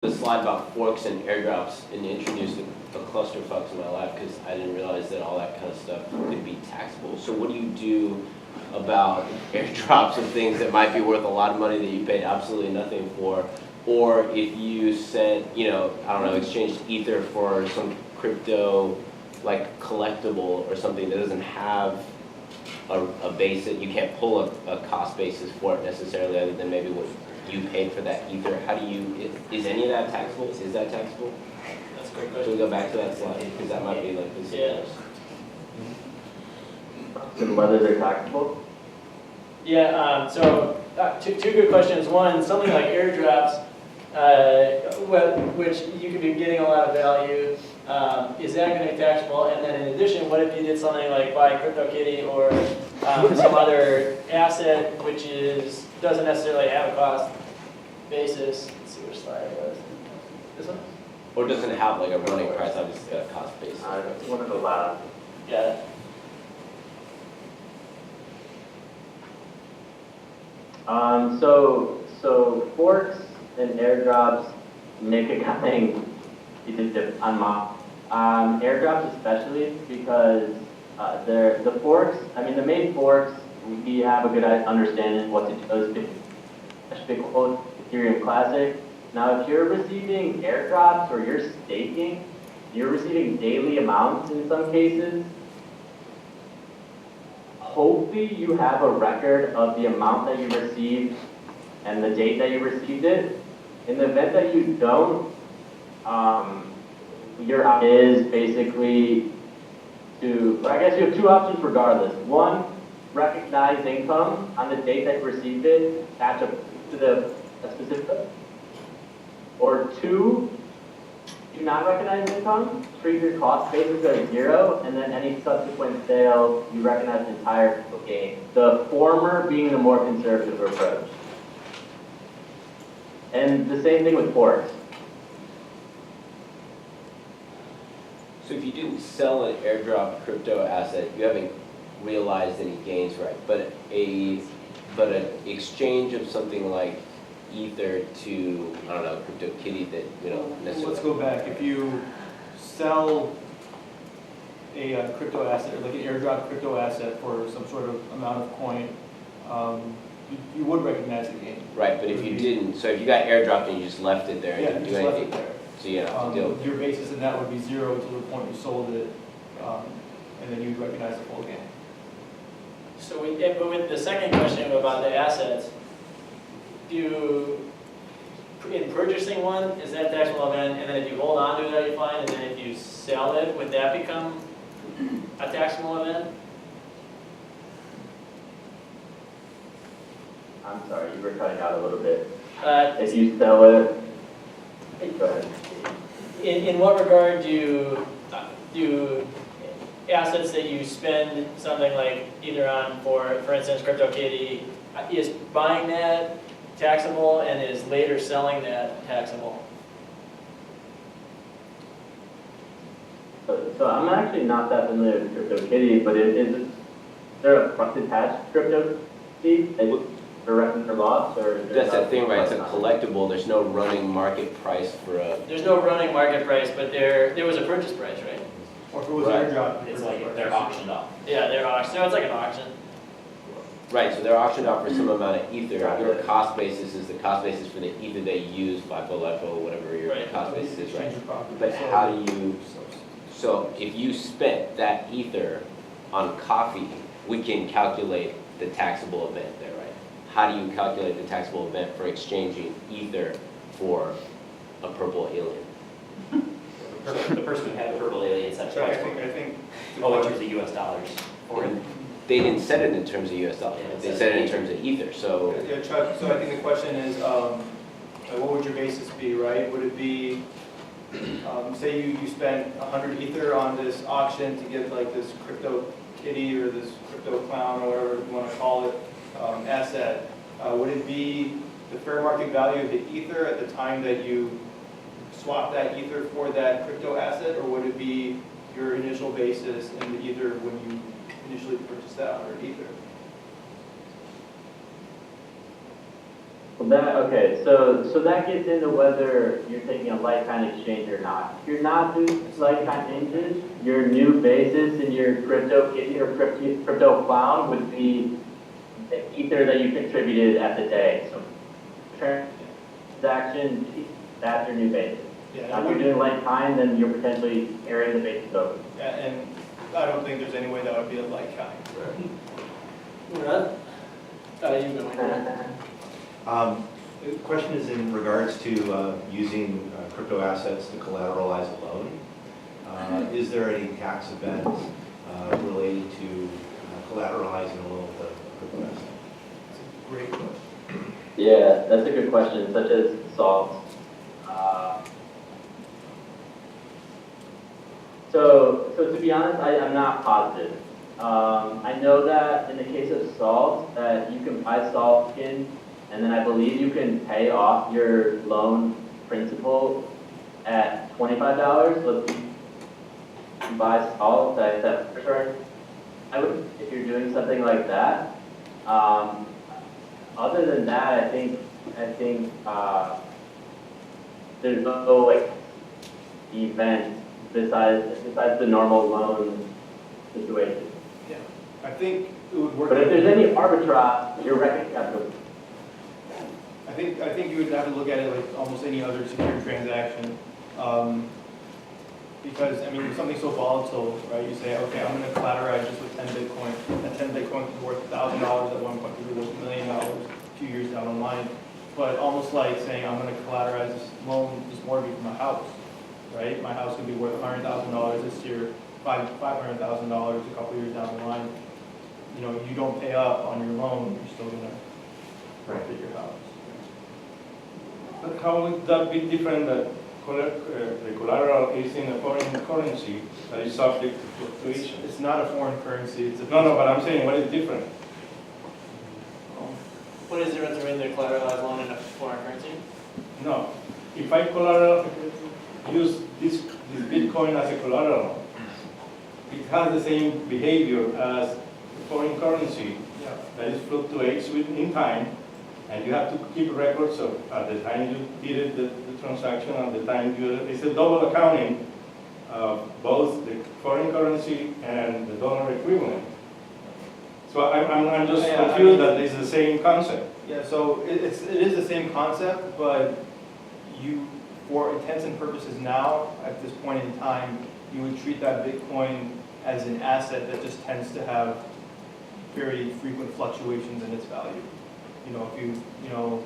the slide about forks and airdrops and introduced a clusterfuck in my life because I didn't realize that all that kind of stuff could be taxable. So what do you do about airdrops of things that might be worth a lot of money that you paid absolutely nothing for? Or if you sent, I don't know, exchanged Ether for some crypto like collectible or something that doesn't have a base that you can't pull a cost basis for it necessarily other than maybe what you paid for that Ether. How do you, is any of that taxable? Is that taxable? That's a great question. Should we go back to that slide? Because that might be like this. Yeah. And whether they're taxable? Yeah, two good questions. One, something like airdrops, which you could be getting a lot of value, is that going to be taxable? And then in addition, what if you did something like buy CryptoKitty or some other asset which doesn't necessarily have a cost basis? Let's see which slide it was. This one? Or doesn't have like a running price, obviously a cost basis. It's one of the last. Yeah. So forks and airdrops make accounting on airdrops especially because the forks. I mean the main forks we have a good understanding of what to do. Bitcoin, Ethereum Classic. Now if you're receiving airdrops or you're staking, you're receiving daily amounts in some cases. Hopefully you have a record of the amount that you received and the date that you received it. In the event that you don't, your option is basically I guess you have two options regardless. One, recognize income on the date that you received it, attach to a specific. Or two, do not recognize income, treat your cost basis as zero, and then any subsequent sale, you recognize the entire gain. The former being the more conservative approach. And the same thing with forks. So if you didn't sell an airdrop crypto asset, you haven't realized any gains, right? But an exchange of something like Ether to, I don't know, CryptoKitty that, necessarily. Let's go back. If you sell a crypto asset, or like an airdrop crypto asset for some sort of amount of coin, you would recognize the gain. Right, but if you didn't, so if you got airdropped and you just left it there, Yeah, and you didn't just do left anything, it there. so you have to deal with it. Your basis in that would be zero until the point you sold it, and then you'd recognize the full gain. So but with the second question about the assets, in purchasing one, is that taxable event? And then if you hold on to it, are you fine? And then if you sell it, would that become a taxable event? I'm sorry, you were cutting out a little bit. If If you sell it, go ahead. In what regard do assets that you spend something like either on, for instance, CryptoKitty, is buying that taxable and is later selling that taxable? So I'm actually not that familiar with CryptoKitty, but is there a attached CryptoKitty for revenue or loss? Or That's the thing, right? It's a collectible. There's no running market price for a. There's no running market price, but there was a purchase price, right? Or if it was Right. airdrop. It's like they're auctioned off. Yeah, they're auction. So it's like an auction. Right, so they're auctioned off for some amount of Ether. Right. Your cost basis is the cost basis for the Ether they use, FIFO, whatever your Right. cost basis is, right? Exchange your property. But how do you, so if you spent that Ether on coffee, we can calculate the taxable event there, right? How do you calculate the taxable event for exchanging Ether for a purple alien? The person who had purple alien said, So I think. in terms of US dollars. Or They didn't set it in terms of US dollars, they set it in terms of Ether, so. Yeah, Chuck, so I think the question is, what would your basis be, right? Would it be, say you spent 100 Ether on this auction to get like this CryptoKitty or this crypto clown or whatever you want to call it, asset. Would it be the fair market value of the Ether at the time that you swap that Ether for that crypto asset, or would it be your initial basis in the Ether when you initially purchased that 100 Ether? Well, okay, so that gets into whether you're taking a like-kind exchange or not. If you're not doing like-kind exchanges, your new basis in your crypto kitty or crypto clown would be the ether that you contributed at the day. So transaction, that's your new basis. Yeah, Now, if you're doing like-kind, then you're potentially carrying the basis over. yeah, and I don't think there's any way that would be a like kind. We're not? You go. The question is in regards to using crypto assets to collateralize a loan. Is there any tax event related to collateralizing a loan with a crypto asset? It's a great question. Yeah, that's a good question, such as salt. So to be honest, I'm not positive. I know that in the case of salt, that you can buy salt skin, and then I believe you can pay off your loan principal at $25. So if you buy salt, that's for I would, if you're doing something like that. Other than that, I think there's no like event besides the normal loan situation. Yeah, I think it would work. But if there's any arbitrage, you're recognizable. I think you would have to look at it like almost any other secure transaction. Because, I mean, with something so volatile, right, you say, okay, I'm going to collateralize just with 10 Bitcoin. That 10 Bitcoin is worth $1,000 at one point, could be worth $1 million a few years down the line. But almost like saying, I'm going to collateralize this loan, this mortgage for my house, right? My house could be worth $100,000 this year, $500,000 a couple years down the line. You know, you don't pay up on your loan, you're still going to benefit your house. But how would that be different that the collateral is in a foreign currency that is subject to fluctuation? It's not a foreign currency, it's a... No, but I'm saying, what is different? What is the difference between the collateralized loan and a foreign currency? No. If I use this Bitcoin as a collateral, it has the same behavior as foreign currency Yeah. that is fluctuates in time, and you have to keep records of at the time you did the transaction, at the time it's a double accounting of both the foreign currency and the dollar equivalent. So I'm just confused that it's the same concept. Yeah, so it is the same concept, but you, for intents and purposes now, at this point in time, you would treat that Bitcoin as an asset that just tends to have very frequent fluctuations in its value. You know,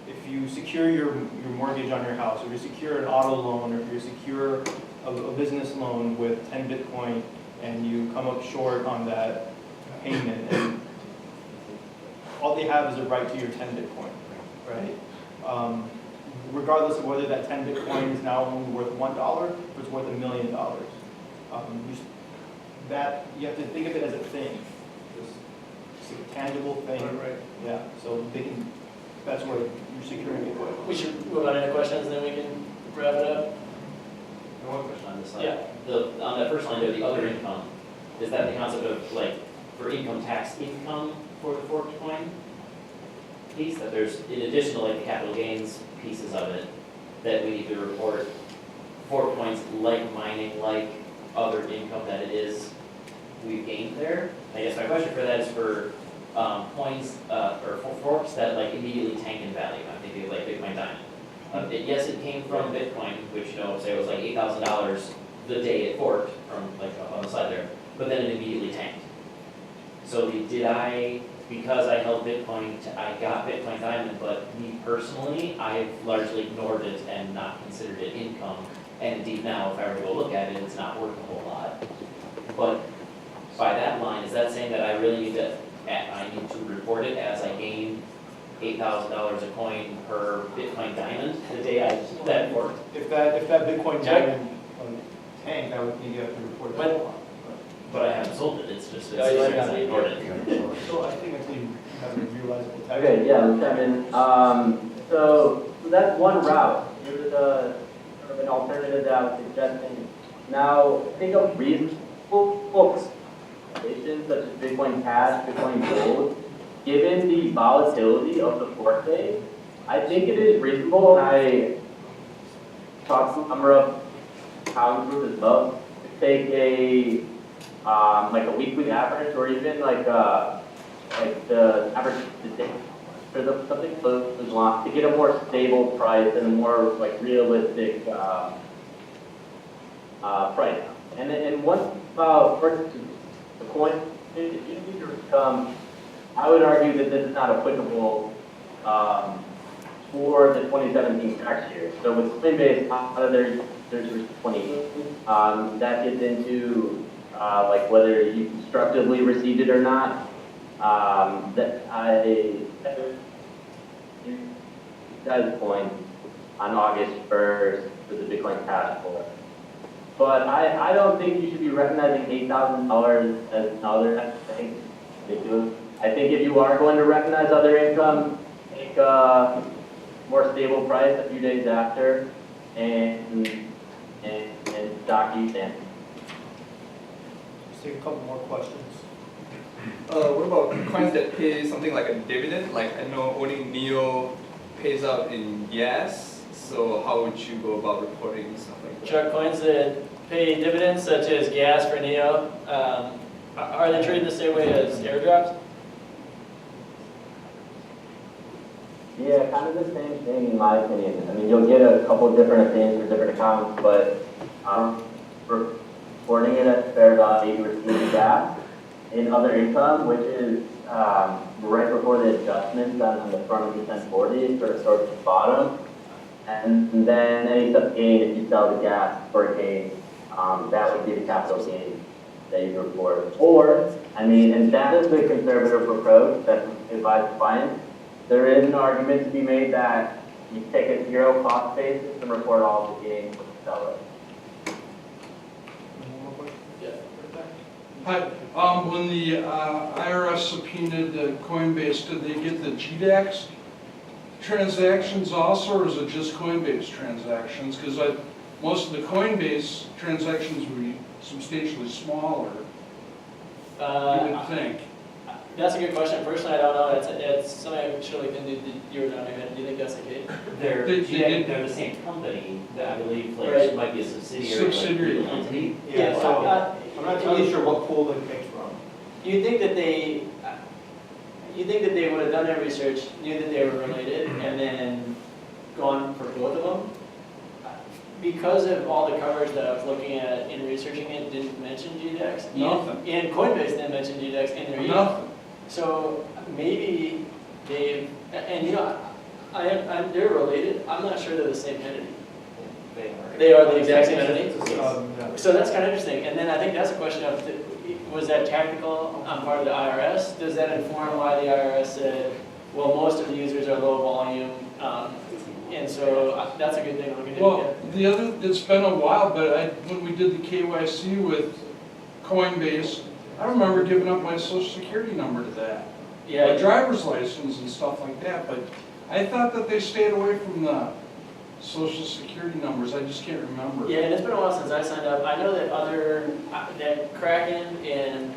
if you secure your mortgage on your house, or you secure an auto loan, or if you secure a business loan with 10 Bitcoin, and you come up short on that payment, and all they have is a right to your 10 Bitcoin, right? Regardless of whether that 10 Bitcoin is now only worth $1 or it's worth $1 million. That you have to think of it as a thing, it's a tangible thing. Right. Yeah. So they can. That's where you're securing it. We should move on to any questions, and then we can wrap it up. One question on this side. Yeah. On that first line there, the other income, is that the concept of like, for income tax income for the forked coin piece? That there's, in addition to like the capital gains pieces of it, that we need to report forked coins like mining, like other income that it is we've gained there? I guess my question for that is for coins or forks that like immediately tank in value. I'm thinking of like Bitcoin Diamond. Yes, it came from Bitcoin, which say it was like $8,000 the day it forked from like on the side there, but then it immediately tanked. So did I, because I held Bitcoin, I got Bitcoin Diamond, but me personally, I've largely ignored it and not considered it income. And indeed now, if I were to go look at it, it's not worth a whole lot. But by that line, is that saying that I really need to, I need to report it as I gain $8,000 a coin per Bitcoin Diamond the day I that forked? If that Bitcoin Diamond tanked, I would think you have to report it. But I haven't sold it, it's just, Yeah, you might it's not be. ignored it. So I think until you have a realizable tax. Okay, yeah, let's chime in. So that's one route. Here's sort of an alternative that I was suggesting. Now, think of reasonable books, such as Bitcoin Cash, Bitcoin Gold. given the volatility of the fork day, I think it is reasonable, and I talked to a number of accounting groups as well, to take like a weekly average, or even like the average today, for something close to long, to get a more stable price and a more like realistic price. And once for the coin, I would argue that this is not applicable for the 2017 tax year. So with Coinbase, there's 20, that gets into like whether you constructively received it or not. That guys point on August 1st for the Bitcoin cash flow. But I don't think you should be recognizing $8,000 as another. I think ridiculous. I think if you are going to recognize other income, take a more stable price a few days after, and stock you in. Let's take a couple more questions. What about coins that pay something like a dividend? Like I know only Neo pays out in yes, so how would you go about reporting stuff like that? Chuck, coins that pay dividends such as gas for Neo, are they treated the same way as airdrops? Yeah, kind of the same thing in my opinion. I mean, you'll get a couple different opinions for different accounts, but reporting it as fair value received gas in other income, which is right before the adjustments on the front of the 1040, sort of starts at the bottom. And then any sub gain, if you sell the gas for a gain, that would be the capital gain that you report. Or, I mean, and that is the conservative approach that's advised to clients. There is an argument to be made that you take a zero cost basis and report all the gains when you sell it. Hi, when the IRS subpoenaed Coinbase, did they get the GDAX transactions also, or is it just Coinbase transactions? Because most of the Coinbase transactions would be substantially smaller, you would think. That's a good question. Personally, I don't know. It's something I should look into. You were down here. Do you think that's the case? They're they're the same company, that I believe, like, it might be a subsidiary. Subsidiary. Like, entity. Yeah, so I'm not totally sure what pool it came from. You think that they would have done their research, knew that they were related, and then gone for both of them? Because of all the coverage that I was looking at in researching it, didn't mention GDAX. Nothing. And Coinbase didn't mention GDAX in their email. Nothing. So maybe they've, and you know, they're related. I'm not sure they're the same entity. They are the exact same entity? So that's kind of interesting. And then I think that's a question of, was that tactical on part of the IRS? Does that inform why the IRS said, well, most of the users are low volume, and so that's a good thing to look into. Well, the other, it's been a while, but when we did the KYC with Coinbase, I remember giving up my social security number to that. My Yeah, driver's license and stuff like that, but I thought that they stayed away from the social security numbers. I just can't remember. yeah, and it's been a while since I signed up. I know that that Kraken and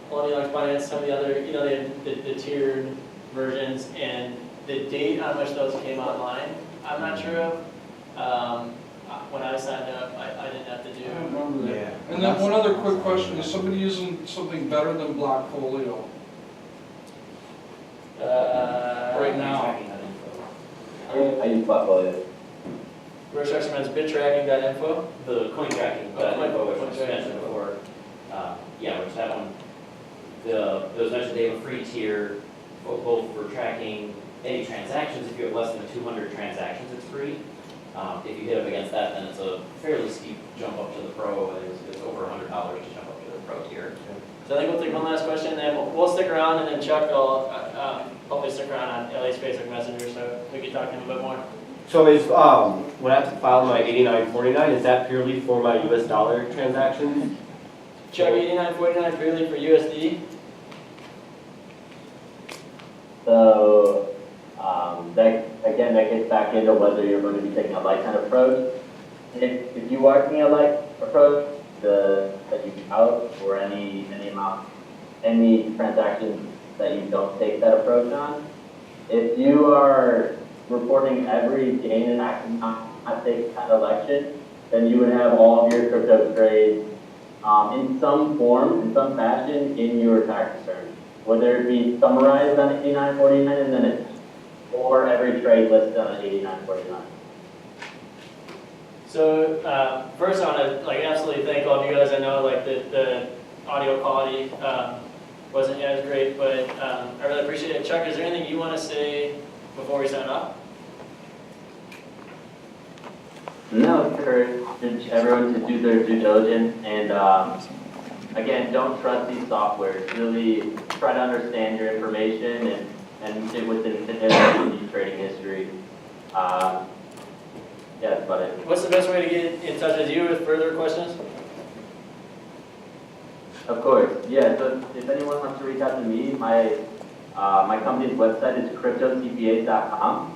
Colonial Finance, some of the other, you know, the tiered versions, and the date on which those came online, I'm not sure of. When I signed up, I didn't have to do. I don't remember that. Yeah. And then one other quick question, is somebody using something better than Blockfolio right now? Tracking that info. I use Blockfolio. Rorschach recommends bittracking.info. The coin tracking, Oh, info, which coin was tracking. mentioned before, yeah, which that one, it was mentioned they have a free tier, both for tracking any transactions. If you have less than 200 transactions, it's free. If you hit up against that, then it's a fairly steep jump up to the pro, and it's over $100 to jump up to the pro tier. So I think we'll take one last question, and then we'll stick around, and then Chuck will hopefully stick around on LA's Facebook Messenger, so we can talk to him a bit more. So is, when I have to file my 8949, is that purely for my US dollar transactions? Chuck, 8949 purely for USD. So, that gets back into whether you're going to be taking a lifetime approach. If you are taking a light approach, that you can out for any amount, any transactions that you don't take that approach on. If you are reporting every gain and tax not take that election, then you would have all of your crypto trades in some form, in some fashion, in your tax return. Whether it be summarized on 8949 and then it's, or every trade listed on 8949. So first I want to like absolutely thank all of you guys. I know like the audio quality wasn't as great, but I really appreciate it. Chuck, is there anything you want to say before we sign off? No, encourage everyone to do their due diligence and again, don't trust these softwares. Really try to understand your information and get within the trading history. Yeah, that's about it. What's the best way to get in touch with you with further questions? Of course, yeah. So if anyone wants to reach out to me, my company's website is cryptocpas.com,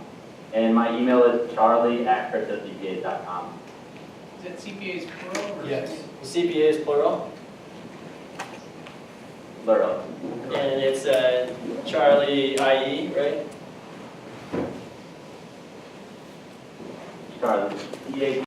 and my email is charlie@cryptocpas.com. Is that CPAs plural or? Yes. CPA is plural, Plural. and it's Charlie IE, right? Charlie.